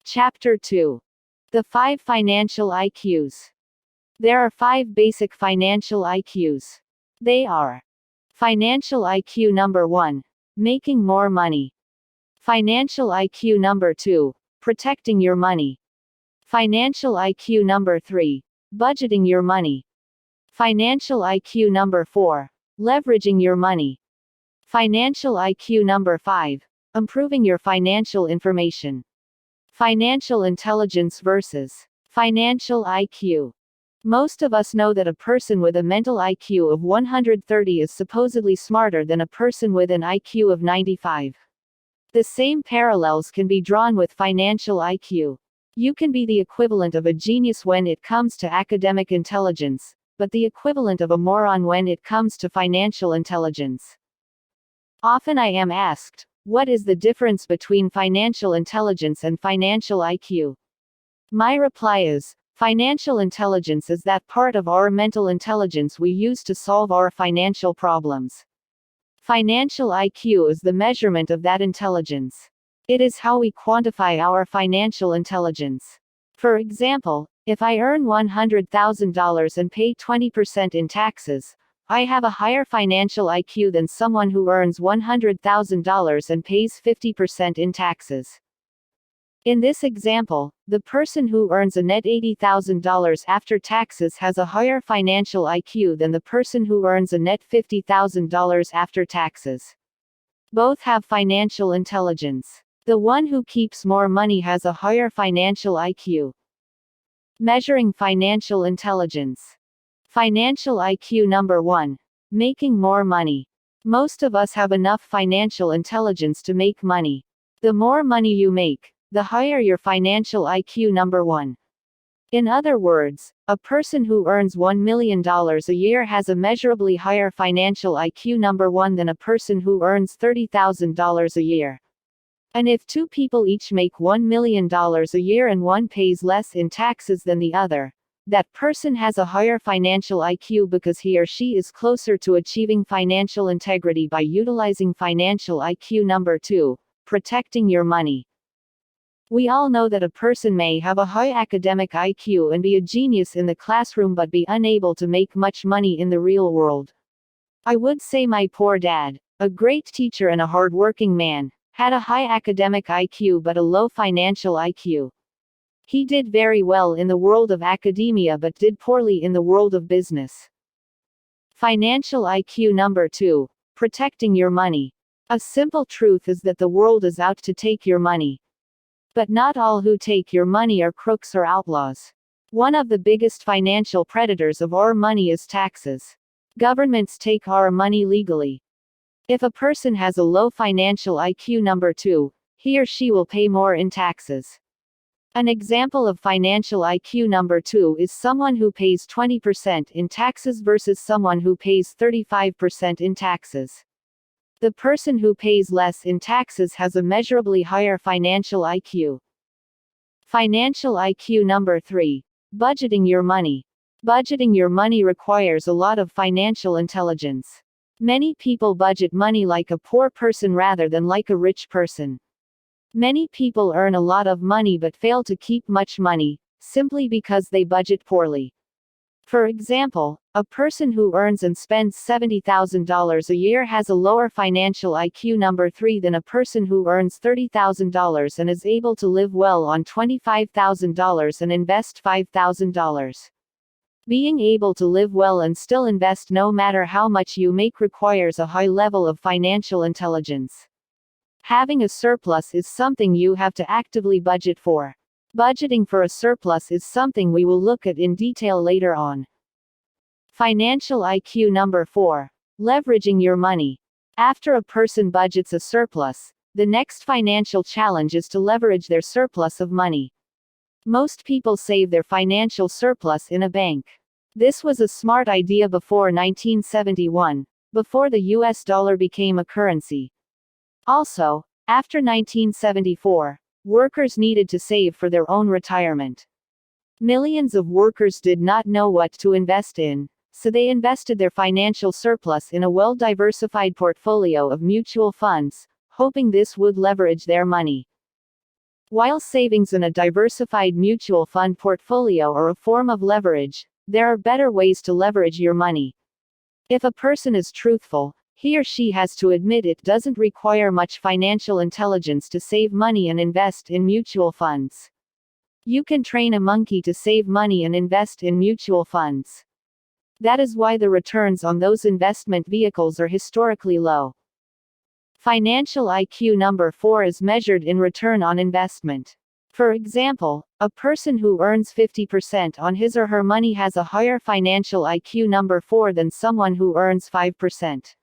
Chapter 2. The 5 Financial IQs. There are 5 basic financial IQs. They are: Financial IQ number 1. Making more money. Financial IQ number 2. Protecting your money. Financial IQ number 3. Budgeting your money. Financial IQ number 4. Leveraging your money. Financial IQ number 5. Improving your financial information. Financial intelligence versus financial IQ. Most of us know that a person with a mental IQ of 130 is supposedly smarter than a person with an IQ of 95. The same parallels can be drawn with financial IQ. You can be the equivalent of a genius when it comes to academic intelligence, but the equivalent of a moron when it comes to financial intelligence. Often I am asked, what is the difference between financial intelligence and financial IQ? My reply is, financial intelligence is that part of our mental intelligence we use to solve our financial problems. Financial IQ is the measurement of that intelligence. It is how we quantify our financial intelligence. For example, if I earn $100,000 and pay 20% in taxes, I have a higher financial IQ than someone who earns $100,000 and pays 50% in taxes. In this example, the person who earns a net $80,000 after taxes has a higher financial IQ than the person who earns a net $50,000 after taxes. Both have financial intelligence. The one who keeps more money has a higher financial IQ. Measuring financial intelligence. Financial IQ number 1. Making more money. Most of us have enough financial intelligence to make money. The more money you make, the higher your financial IQ number 1. In other words, a person who earns $1 million a year has a measurably higher financial IQ number 1 than a person who earns $30,000 a year. And if 2 people each make $1 million a year and one pays less in taxes than the other, that person has a higher financial IQ because he or she is closer to achieving financial integrity by utilizing financial IQ number 2, protecting your money. We all know that a person may have a high academic IQ and be a genius in the classroom but be unable to make much money in the real world. I would say my poor dad, a great teacher and a hard-working man, had a high academic IQ but a low financial IQ. He did very well in the world of academia but did poorly in the world of business. Financial IQ number 2. Protecting your money. A simple truth is that the world is out to take your money. But not all who take your money are crooks or outlaws. One of the biggest financial predators of our money is taxes. Governments take our money legally. If a person has a low financial IQ number 2, he or she will pay more in taxes. An example of financial IQ number 2 is someone who pays 20% in taxes versus someone who pays 35% in taxes. The person who pays less in taxes has a measurably higher financial IQ. Financial IQ number 3. Budgeting your money. Budgeting your money requires a lot of financial intelligence. Many people budget money like a poor person rather than like a rich person. Many people earn a lot of money but fail to keep much money, simply because they budget poorly. For example, a person who earns and spends $70,000 a year has a lower financial IQ number 3 than a person who earns $30,000 and is able to live well on $25,000 and invest $5,000. Being able to live well and still invest no matter how much you make requires a high level of financial intelligence. Having a surplus is something you have to actively budget for. Budgeting for a surplus is something we will look at in detail later on. Financial IQ number 4. Leveraging your money. After a person budgets a surplus, the next financial challenge is to leverage their surplus of money. Most people save their financial surplus in a bank. This was a smart idea before 1971, before the US dollar became a currency. Also, after 1974, workers needed to save for their own retirement. Millions of workers did not know what to invest in, so they invested their financial surplus in a well-diversified portfolio of mutual funds, hoping this would leverage their money. While savings in a diversified mutual fund portfolio are a form of leverage, there are better ways to leverage your money. If a person is truthful, he or she has to admit it doesn't require much financial intelligence to save money and invest in mutual funds. You can train a monkey to save money and invest in mutual funds. That is why the returns on those investment vehicles are historically low. Financial IQ number 4 is measured in return on investment. For example, a person who earns 50% on his or her money has a higher financial IQ number 4 than someone who earns 5%.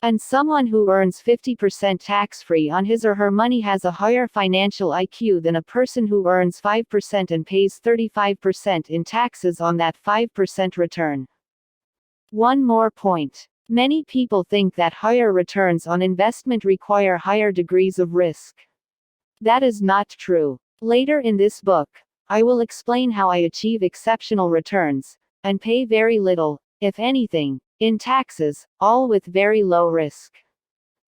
And someone who earns 50% tax-free on his or her money has a higher financial IQ than a person who earns 5% and pays 35% in taxes on that 5% return. One more point. Many people think that higher returns on investment require higher degrees of risk. That is not true. Later in this book, I will explain how I achieve exceptional returns, and pay very little, if anything, in taxes, all with very low risk.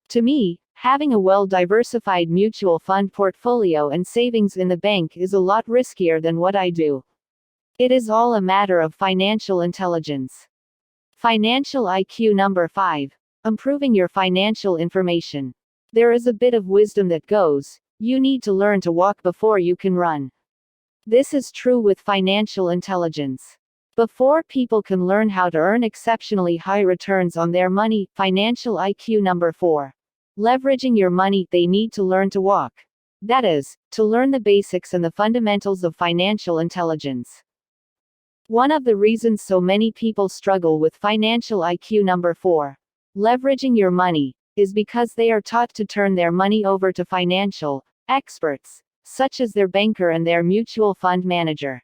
To me, having a well-diversified mutual fund portfolio and savings in the bank is a lot riskier than what I do. It is all a matter of financial intelligence. Financial IQ number 5. Improving your financial information. There is a bit of wisdom that goes, you need to learn to walk before you can run. This is true with financial intelligence. Before people can learn how to earn exceptionally high returns on their money, financial IQ number 4. Leveraging your money, they need to learn to walk. That is, to learn the basics and the fundamentals of financial intelligence. One of the reasons so many people struggle with financial IQ number 4, leveraging your money, is because they are taught to turn their money over to financial experts, such as their banker and their mutual fund manager.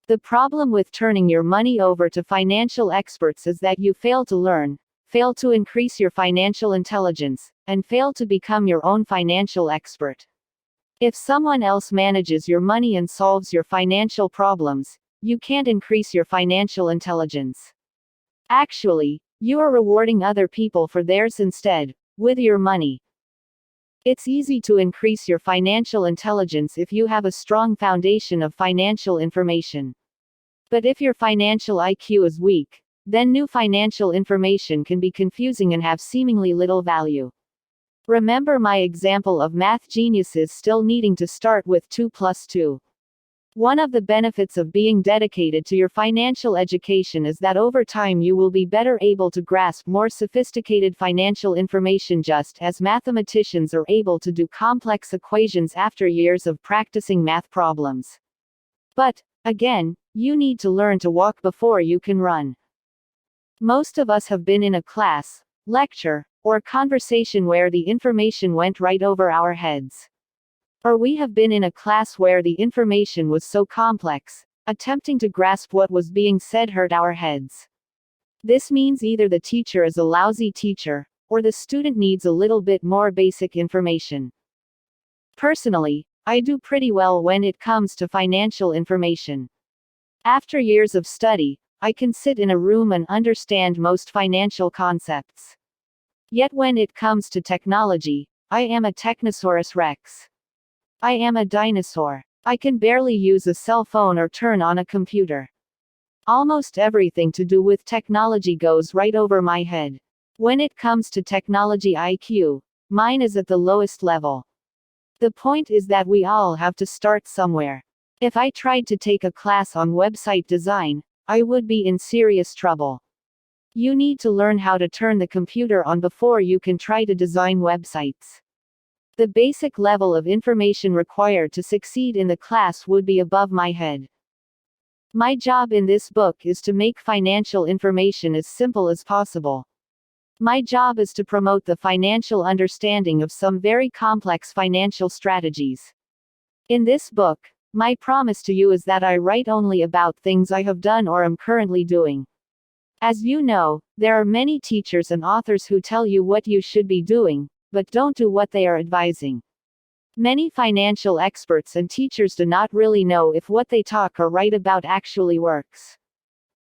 The problem with turning your money over to financial experts is that you fail to learn, fail to increase your financial intelligence, and fail to become your own financial expert. If someone else manages your money and solves your financial problems, you can't increase your financial intelligence. Actually, you are rewarding other people for theirs instead, with your money. It's easy to increase your financial intelligence if you have a strong foundation of financial information. But if your financial IQ is weak, then new financial information can be confusing and have seemingly little value. Remember my example of math geniuses still needing to start with 2 plus 2. One of the benefits of being dedicated to your financial education is that over time you will be better able to grasp more sophisticated financial information, just as mathematicians are able to do complex equations after years of practicing math problems. But, again, you need to learn to walk before you can run. Most of us have been in a class, lecture, or conversation where the information went right over our heads. Or we have been in a class where the information was so complex, attempting to grasp what was being said hurt our heads. This means either the teacher is a lousy teacher, or the student needs a little bit more basic information. Personally, I do pretty well when it comes to financial information. After years of study, I can sit in a room and understand most financial concepts. Yet when it comes to technology, I am a Technosaurus Rex. I am a dinosaur. I can barely use a cell phone or turn on a computer. Almost everything to do with technology goes right over my head. When it comes to technology IQ, mine is at the lowest level. The point is that we all have to start somewhere. If I tried to take a class on website design, I would be in serious trouble. You need to learn how to turn the computer on before you can try to design websites. The basic level of information required to succeed in the class would be above my head. My job in this book is to make financial information as simple as possible. My job is to promote the financial understanding of some very complex financial strategies. In this book, my promise to you is that I write only about things I have done or am currently doing. As you know, there are many teachers and authors who tell you what you should be doing, but don't do what they are advising. Many financial experts and teachers do not really know if what they talk or write about actually works.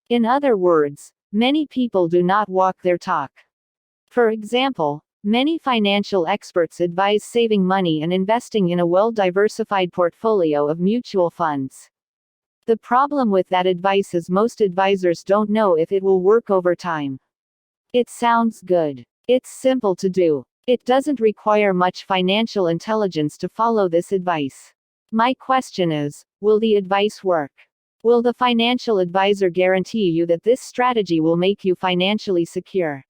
In other words, many people do not walk their talk. For example, Many financial experts advise saving money and investing in a well-diversified portfolio of mutual funds. The problem with that advice is most advisors don't know if it will work over time. It sounds good. It's simple to do. It doesn't require much financial intelligence to follow this advice. My question is, will the advice work? Will the financial advisor guarantee you that this strategy will make you financially secure?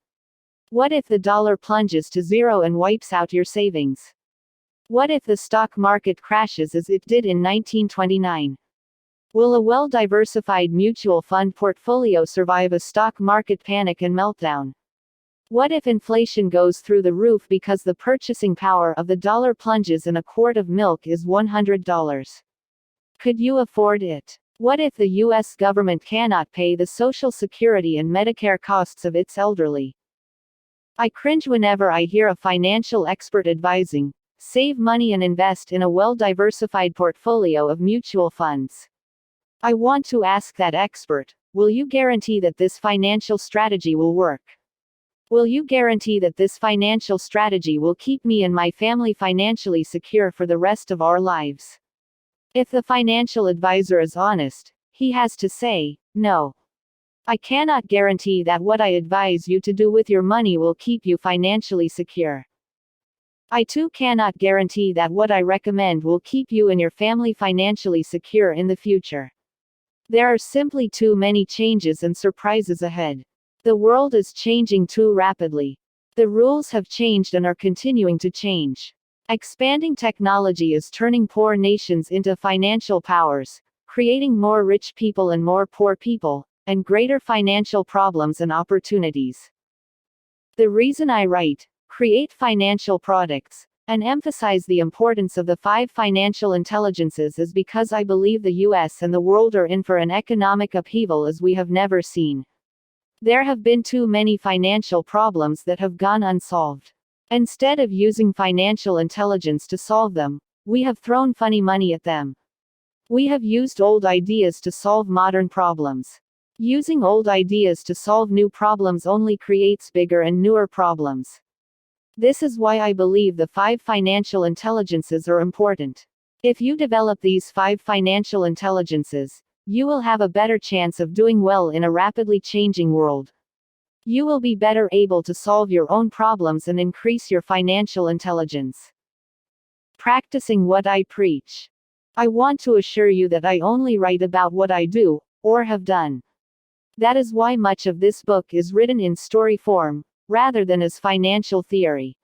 What if the dollar plunges to zero and wipes out your savings? What if the stock market crashes as it did in 1929? Will a well-diversified mutual fund portfolio survive a stock market panic and meltdown? What if inflation goes through the roof because the purchasing power of the dollar plunges and a quart of milk is $100? Could you afford it? What if the U.S. government cannot pay the Social Security and Medicare costs of its elderly? I cringe whenever I hear a financial expert advising, save money and invest in a well-diversified portfolio of mutual funds. I want to ask that expert, will you guarantee that this financial strategy will work? Will you guarantee that this financial strategy will keep me and my family financially secure for the rest of our lives? If the financial advisor is honest, he has to say, no. I cannot guarantee that what I advise you to do with your money will keep you financially secure. I too cannot guarantee that what I recommend will keep you and your family financially secure in the future. There are simply too many changes and surprises ahead. The world is changing too rapidly. The rules have changed and are continuing to change. Expanding technology is turning poor nations into financial powers, creating more rich people and more poor people, and greater financial problems and opportunities. The reason I write, create financial products, and emphasize the importance of the 5 financial intelligences is because I believe the US and the world are in for an economic upheaval as we have never seen. There have been too many financial problems that have gone unsolved. Instead of using financial intelligence to solve them, we have thrown funny money at them. We have used old ideas to solve modern problems. Using old ideas to solve new problems only creates bigger and newer problems. This is why I believe the 5 financial intelligences are important. If you develop these 5 financial intelligences, you will have a better chance of doing well in a rapidly changing world. You will be better able to solve your own problems and increase your financial intelligence. Practicing what I preach. I want to assure you that I only write about what I do, or have done. That is why much of this book is written in story form, rather than as financial theory.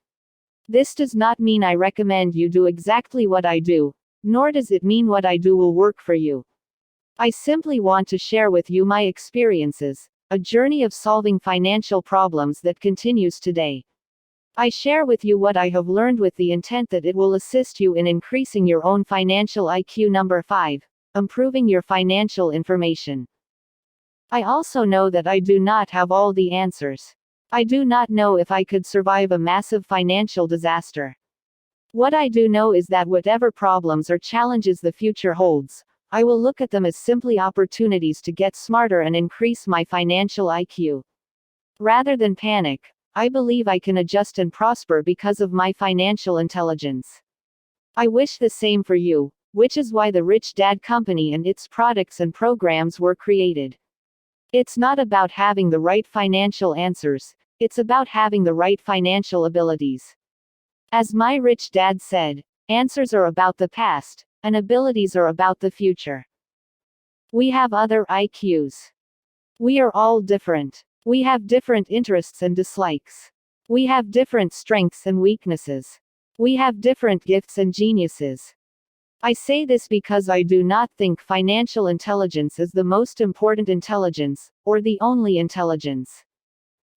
This does not mean I recommend you do exactly what I do, nor does it mean what I do will work for you. I simply want to share with you my experiences, a journey of solving financial problems that continues today. I share with you what I have learned with the intent that it will assist you in increasing your own financial IQ. Number 5, improving your financial information. I also know that I do not have all the answers. I do not know if I could survive a massive financial disaster. What I do know is that whatever problems or challenges the future holds, I will look at them as simply opportunities to get smarter and increase my financial IQ. Rather than panic, I believe I can adjust and prosper because of my financial intelligence. I wish the same for you, which is why the Rich Dad Company and its products and programs were created. It's not about having the right financial answers, it's about having the right financial abilities. As my rich dad said, answers are about the past, and abilities are about the future. We have other IQs. We are all different. We have different interests and dislikes. We have different strengths and weaknesses. We have different gifts and geniuses. I say this because I do not think financial intelligence is the most important intelligence, or the only intelligence.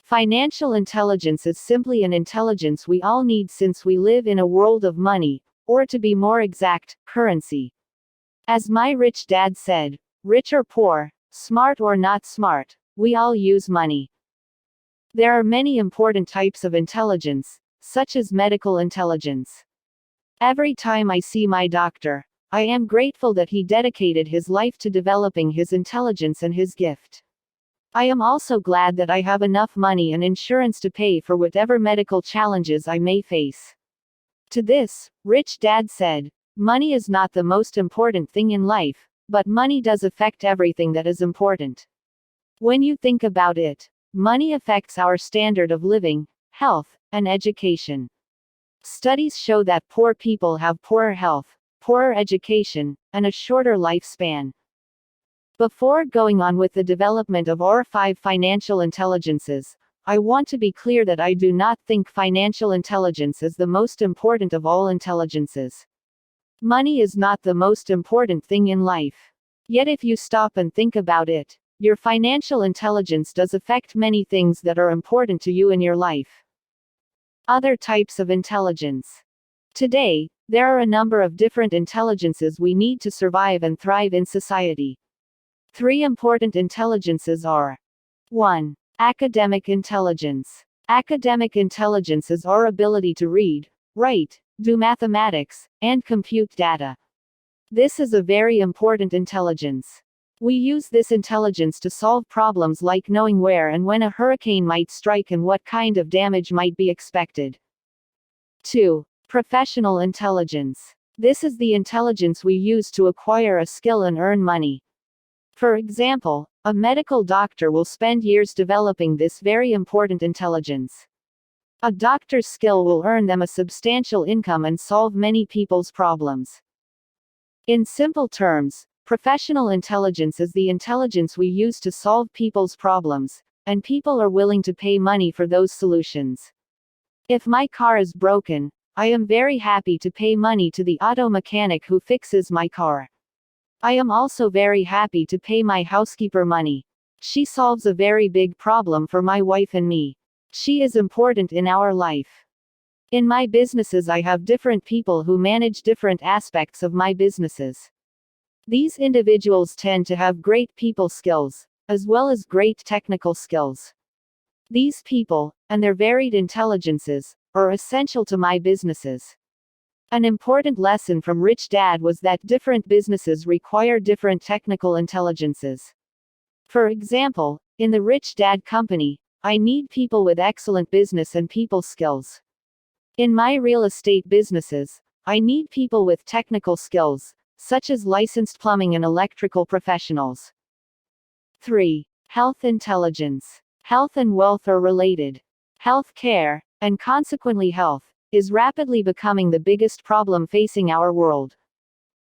Financial intelligence is simply an intelligence we all need since we live in a world of money, or to be more exact, currency. As my rich dad said, rich or poor, smart or not smart, we all use money. There are many important types of intelligence, such as medical intelligence. Every time I see my doctor, I am grateful that he dedicated his life to developing his intelligence and his gift. I am also glad that I have enough money and insurance to pay for whatever medical challenges I may face. To this, Rich Dad said, "Money is not the most important thing in life, but money does affect everything that is important. When you think about it, money affects our standard of living, health, and education. Studies show that poor people have poorer health, poorer education, and a shorter lifespan." Before going on with the development of our 5 financial intelligences, I want to be clear that I do not think financial intelligence is the most important of all intelligences. Money is not the most important thing in life. Yet if you stop and think about it, your financial intelligence does affect many things that are important to you in your life. Other types of intelligence. Today, there are a number of different intelligences we need to survive and thrive in society. 3 important intelligences are: 1. Academic intelligence. Academic intelligence is our ability to read, write, do mathematics, and compute data. This is a very important intelligence. We use this intelligence to solve problems like knowing where and when a hurricane might strike and what kind of damage might be expected. 2. Professional intelligence. This is the intelligence we use to acquire a skill and earn money. For example, a medical doctor will spend years developing this very important intelligence. A doctor's skill will earn them a substantial income and solve many people's problems. In simple terms, professional intelligence is the intelligence we use to solve people's problems, and people are willing to pay money for those solutions. If my car is broken, I am very happy to pay money to the auto mechanic who fixes my car. I am also very happy to pay my housekeeper money. She solves a very big problem for my wife and me. She is important in our life. In my businesses, I have different people who manage different aspects of my businesses. These individuals tend to have great people skills, as well as great technical skills. These people, and their varied intelligences, are essential to my businesses. An important lesson from Rich Dad was that different businesses require different technical intelligences. For example, in the Rich Dad company, I need people with excellent business and people skills. In my real estate businesses, I need people with technical skills, such as licensed plumbing and electrical professionals. 3. Health intelligence. Health and wealth are related. Health care, and consequently health, is rapidly becoming the biggest problem facing our world.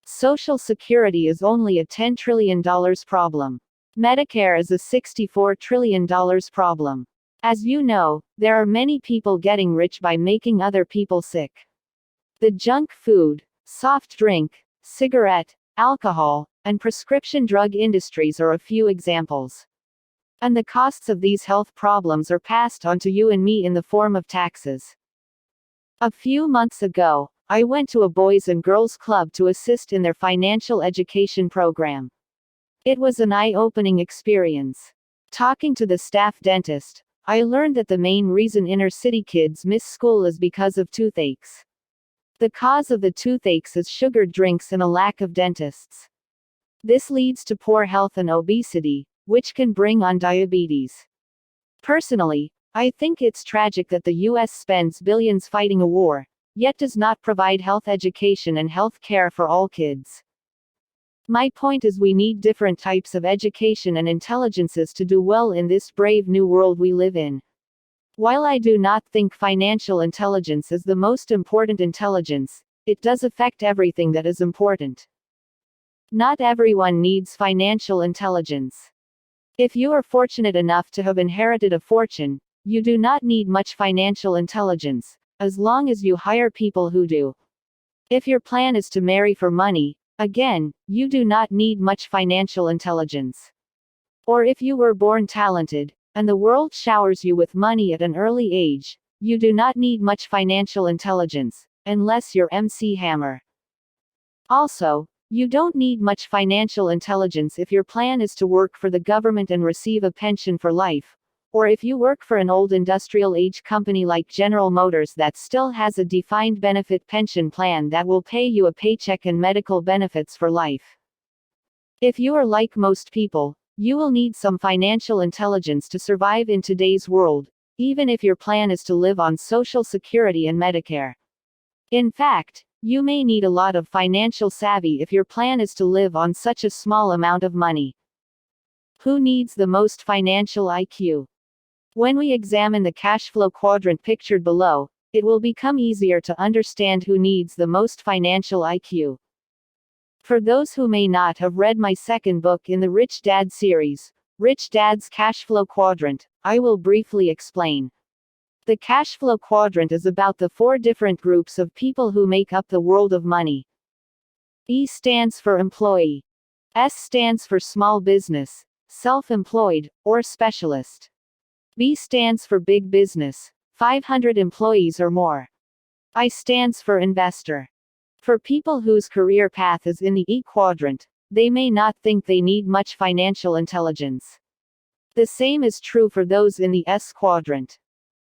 Social Security is only a $10 trillion problem. Medicare is a $64 trillion problem. As you know, there are many people getting rich by making other people sick. The junk food, soft drink, cigarette, alcohol, and prescription drug industries are a few examples. And the costs of these health problems are passed on to you and me in the form of taxes. A few months ago, I went to a boys and girls club to assist in their financial education program. It was an eye-opening experience. Talking to the staff dentist, I learned that the main reason inner-city kids miss school is because of toothaches. The cause of the toothaches is sugared drinks and a lack of dentists. This leads to poor health and obesity, which can bring on diabetes. Personally, I think it's tragic that the US spends billions fighting a war, yet does not provide health education and health care for all kids. My point is we need different types of education and intelligences to do well in this brave new world we live in. While I do not think financial intelligence is the most important intelligence, it does affect everything that is important. Not everyone needs financial intelligence. If you are fortunate enough to have inherited a fortune, you do not need much financial intelligence, as long as you hire people who do. If your plan is to marry for money, again, you do not need much financial intelligence. Or if you were born talented, and the world showers you with money at an early age, you do not need much financial intelligence, unless you're MC Hammer. Also, you don't need much financial intelligence if your plan is to work for the government and receive a pension for life, or if you work for an old industrial age company like General Motors that still has a defined benefit pension plan that will pay you a paycheck and medical benefits for life. If you are like most people, You will need some financial intelligence to survive in today's world, even if your plan is to live on Social Security and Medicare. In fact, you may need a lot of financial savvy if your plan is to live on such a small amount of money. Who needs the most financial IQ? When we examine the cash flow quadrant pictured below, it will become easier to understand who needs the most financial IQ. For those who may not have read my second book in the Rich Dad series, Rich Dad's Cash Flow Quadrant, I will briefly explain. The cash flow quadrant is about the 4 different groups of people who make up the world of money. E stands for employee. S stands for small business, self-employed, or specialist. B stands for big business, 500 employees or more. I stands for investor. For people whose career path is in the E quadrant, they may not think they need much financial intelligence. The same is true for those in the S quadrant.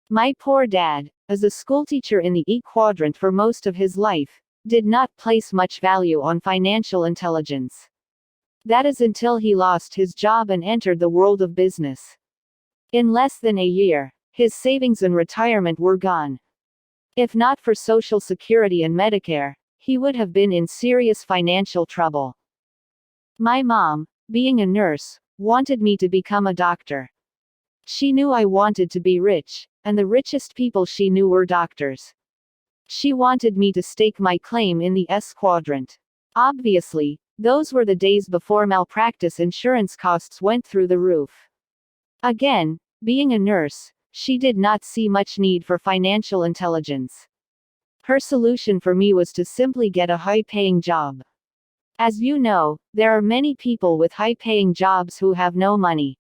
My poor dad, as a schoolteacher in the E quadrant for most of his life, did not place much value on financial intelligence. That is until he lost his job and entered the world of business. In less than a year, his savings and retirement were gone. If not for Social Security and Medicare, he would have been in serious financial trouble. My mom, being a nurse, wanted me to become a doctor. She knew I wanted to be rich, and the richest people she knew were doctors. She wanted me to stake my claim in the S quadrant. Obviously, those were the days before malpractice insurance costs went through the roof. Again, being a nurse, she did not see much need for financial intelligence. Her solution for me was to simply get a high-paying job. As you know, there are many people with high-paying jobs who have no money.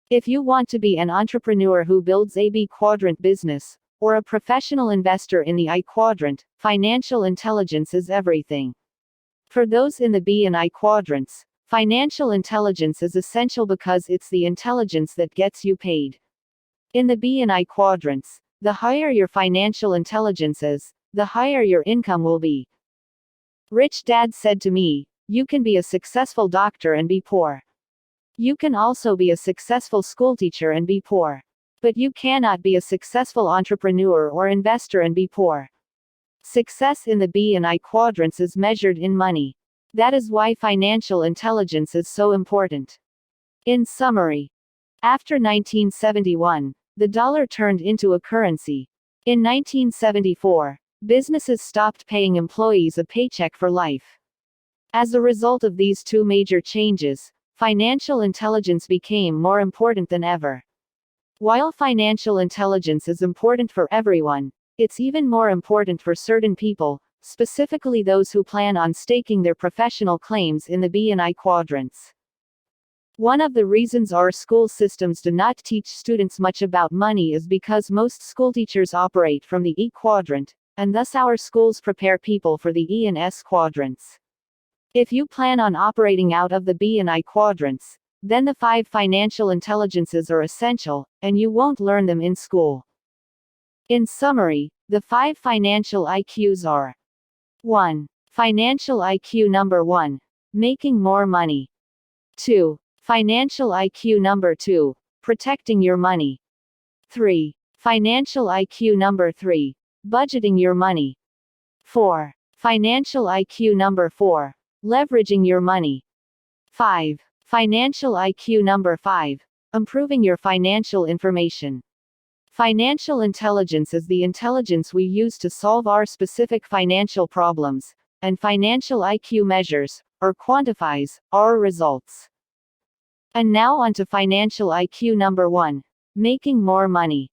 If you want to be an entrepreneur who builds a B quadrant business, or a professional investor in the I quadrant, financial intelligence is everything. For those in the B and I quadrants, financial intelligence is essential because it's the intelligence that gets you paid. In the B and I quadrants, the higher your financial intelligence is, the higher your income will be. Rich Dad said to me, "You can be a successful doctor and be poor. You can also be a successful schoolteacher and be poor. But you cannot be a successful entrepreneur or investor and be poor." Success in the B and I quadrants is measured in money. That is why financial intelligence is so important. In summary, after 1971, the dollar turned into a currency. In 1974, businesses stopped paying employees a paycheck for life. As a result of these 2 major changes, financial intelligence became more important than ever. While financial intelligence is important for everyone, it's even more important for certain people, specifically those who plan on staking their professional claims in the B and I quadrants. One of the reasons our school systems do not teach students much about money is because most schoolteachers operate from the E quadrant, and thus our schools prepare people for the E and S quadrants. If you plan on operating out of the B and I quadrants, then the 5 financial intelligences are essential, and you won't learn them in school. In summary, the 5 financial IQs are: 1. Financial IQ number 1. Making more money. 2. Financial IQ number 2. Protecting your money. 3. Financial IQ number 3. Budgeting your money. 4. Financial IQ number 4. Leveraging your money. 5. Financial IQ number 5. Improving your financial information. Financial intelligence is the intelligence we use to solve our specific financial problems, and financial IQ measures, or quantifies, our results. And now on to financial IQ number 1. Making more money.